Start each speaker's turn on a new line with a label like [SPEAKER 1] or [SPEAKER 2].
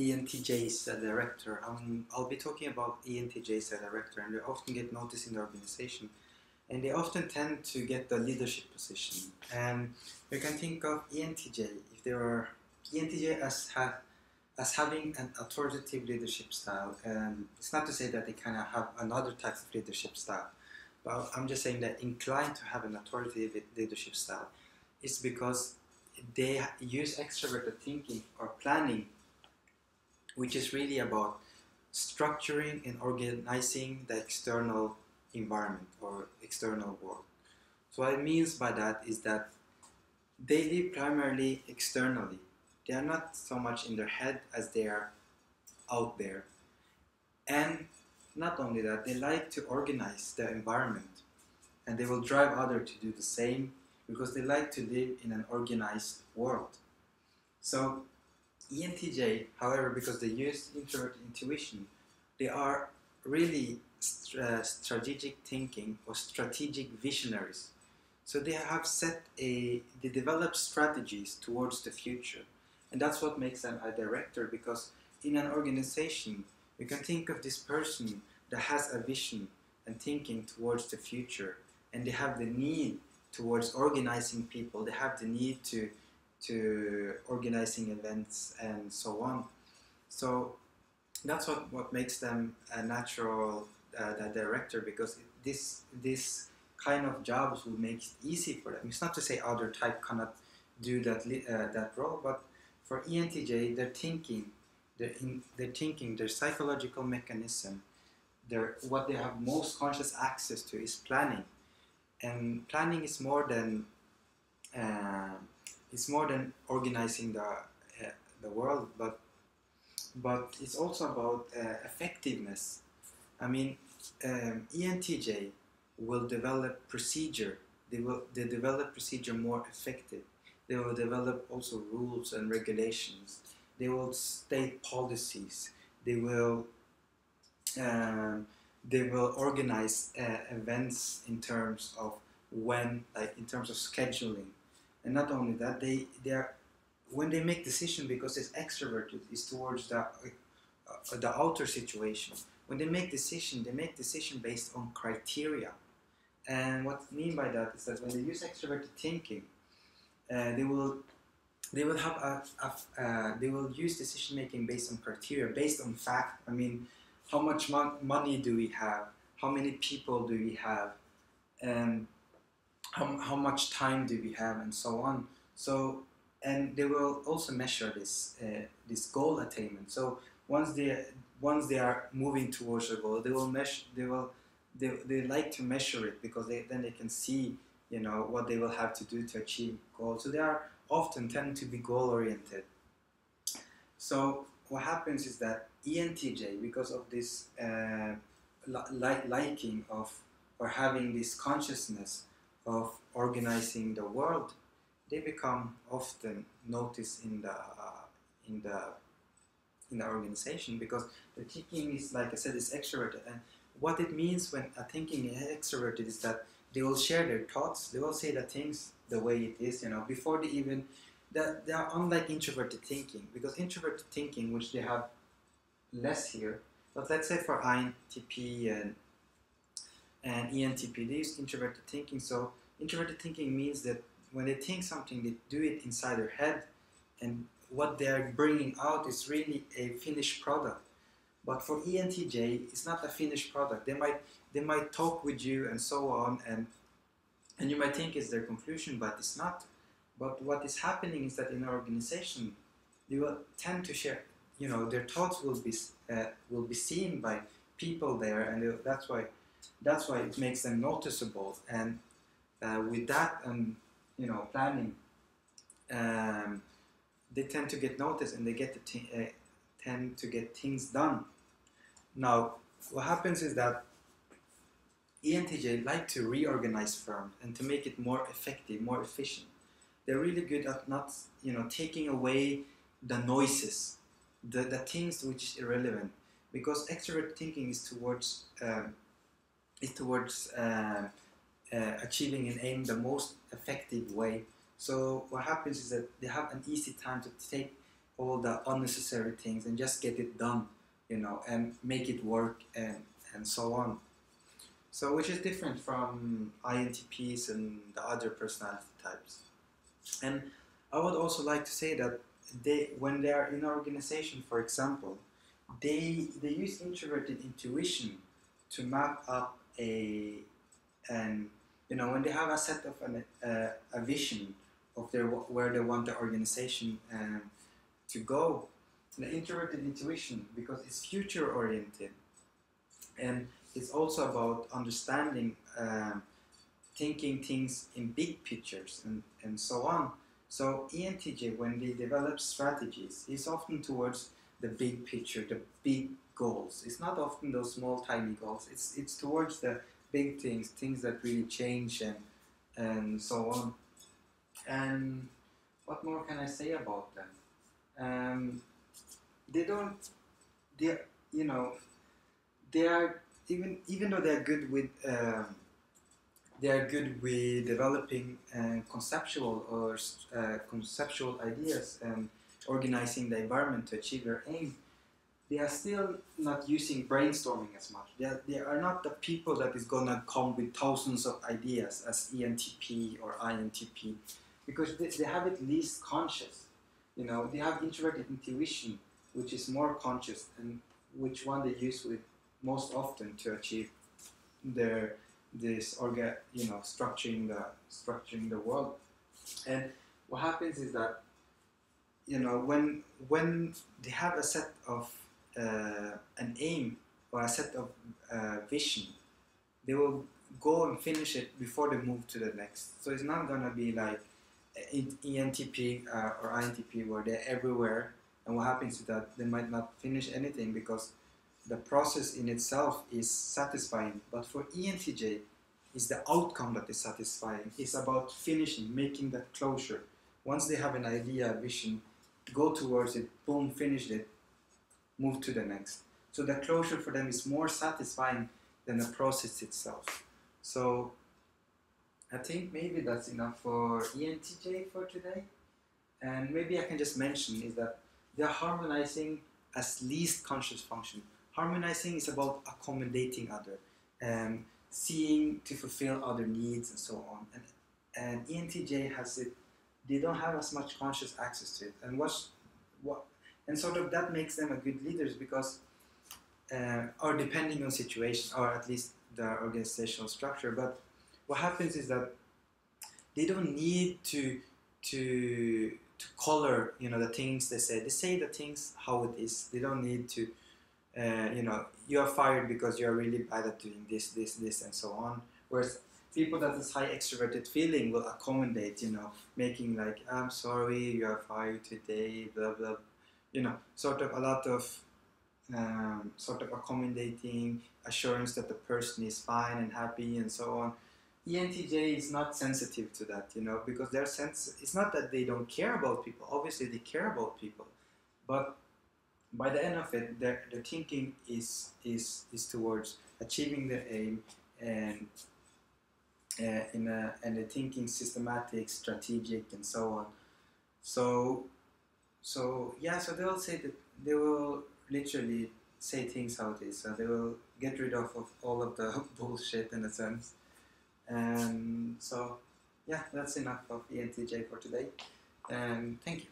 [SPEAKER 1] ENTJ is a director. I'll be talking about ENTJ as a director, and they often get noticed in the organization, and they often tend to get the leadership position. And you can think of ENTJ if there are ENTJ as having an authoritative leadership style. And it's not to say that they kind of have another type of leadership style, but I'm just saying that inclined to have an authoritative leadership style is because they use extroverted thinking or planning, which is really about structuring and organizing the external environment or external world. So what it means by that is that they live primarily externally. They are not so much in their head as they are out there. And not only that, they like to organize the environment, and they will drive others to do the same because they like to live in an organized world. So ENTJ, however, because they use introverted intuition, they are really strategic thinking or strategic visionaries. So they develop strategies towards the future. And that's what makes them a director, because in an organization, you can think of this person that has a vision and thinking towards the future, and they have the need towards organizing people, they have the need to organizing events and so on. So that's what makes them a natural director, because this kind of jobs will make it easy for them. It's not to say other type cannot do that role, but for ENTJ, their psychological mechanism, what they have most conscious access to is planning, and planning is more than organizing the world, but it's also about effectiveness. I mean, ENTJ will develop procedure. They develop procedure more effective. They will develop also rules and regulations. They will state policies. They will organize events in terms of in terms of scheduling. And not only that, they are, when they make decision, because it's extroverted, is towards the outer situation. When they make decision based on criteria. And what I mean by that is that when they use extroverted thinking, they will use decision making based on criteria, based on fact. I mean, how much money do we have? How many people do we have? And how much time do we have, and so on. So, and they will also measure this goal attainment. So once they are moving towards the goal, they like to measure it, because then they can see, what they will have to do to achieve goal. So they are often tend to be goal oriented. So what happens is that ENTJ, because of this liking of, or having this consciousness of organizing the world, they become often noticed in the organization, because the thinking is, like I said, is extroverted. And what it means when a thinking is extroverted is that they will share their thoughts. They will say the things the way it is, before they even. They are unlike introverted thinking, because introverted thinking, which they have less here, but let's say for INTP and ENTP, they use introverted thinking. So introverted thinking means that when they think something, they do it inside their head, and what they are bringing out is really a finished product. But for ENTJ, it's not a finished product. They might talk with you and so on, and you might think it's their conclusion, but it's not. But what is happening is that in our organization, they will tend to share, their thoughts will be seen by people there, and that's why it makes them noticeable. And with that, planning, they tend to get noticed, and they tend to get things done. Now, what happens is that ENTJ like to reorganize firms and to make it more effective, more efficient. They're really good at not, taking away the noises, the things which is irrelevant, because extrovert thinking is towards achieving an aim the most effective way. So what happens is that they have an easy time to take all the unnecessary things and just get it done, and make it work and so on. So which is different from INTPs and the other personality types. And I would also like to say that when they are in an organization, for example, they use introverted intuition to map up and when they have a set of a vision of where they want the organization to go, the introverted intuition, because it's future oriented and it's also about understanding, thinking things in big pictures and so on. So ENTJ, when they develop strategies, is often towards the big picture, the big goals. It's not often those small, tiny goals. It's towards the big things that really change and so on. And what more can I say about them? They don't. They they are even though they are good with developing conceptual ideas and organizing the environment to achieve their aim. They are still not using brainstorming as much. They are not the people that is gonna come with thousands of ideas as ENTP or INTP, because they have it least conscious. They have introverted intuition, which is more conscious, and which one they use with most often to achieve structuring the world. And what happens is that when they have a set of an aim or a set of vision, they will go and finish it before they move to the next. So it's not gonna be like ENTP or INTP where they're everywhere, and what happens is that they might not finish anything because the process in itself is satisfying. But for ENTJ, it's the outcome that is satisfying. It's about finishing, making that closure. Once they have an idea, a vision, go towards it, boom, finish it, move to the next. So the closure for them is more satisfying than the process itself. So I think maybe that's enough for ENTJ for today. And maybe I can just mention is that they're harmonizing as least conscious function. Harmonizing is about accommodating other, seeing to fulfill other needs and so on. And ENTJ has it. They don't have as much conscious access to it. And sort of that makes them a good leaders because, or depending on situation, or at least the organizational structure. But what happens is that they don't need to color, the things they say. They say the things how it is. They don't need to, you are fired because you are really bad at doing this, and so on. Whereas people that is high extroverted feeling will accommodate, making like, I'm sorry, you are fired today, blah, blah, sort of a lot of sort of accommodating, assurance that the person is fine and happy and so on. ENTJ is not sensitive to that, because their sense, it's not that they don't care about people, obviously they care about people, but by the end of it, their thinking is towards achieving the aim and the thinking systematic, strategic, and so on. So they will say that they will literally say things how it is. So they will get rid of all of the bullshit in a sense. And so yeah, that's enough of ENTJ for today. And thank you.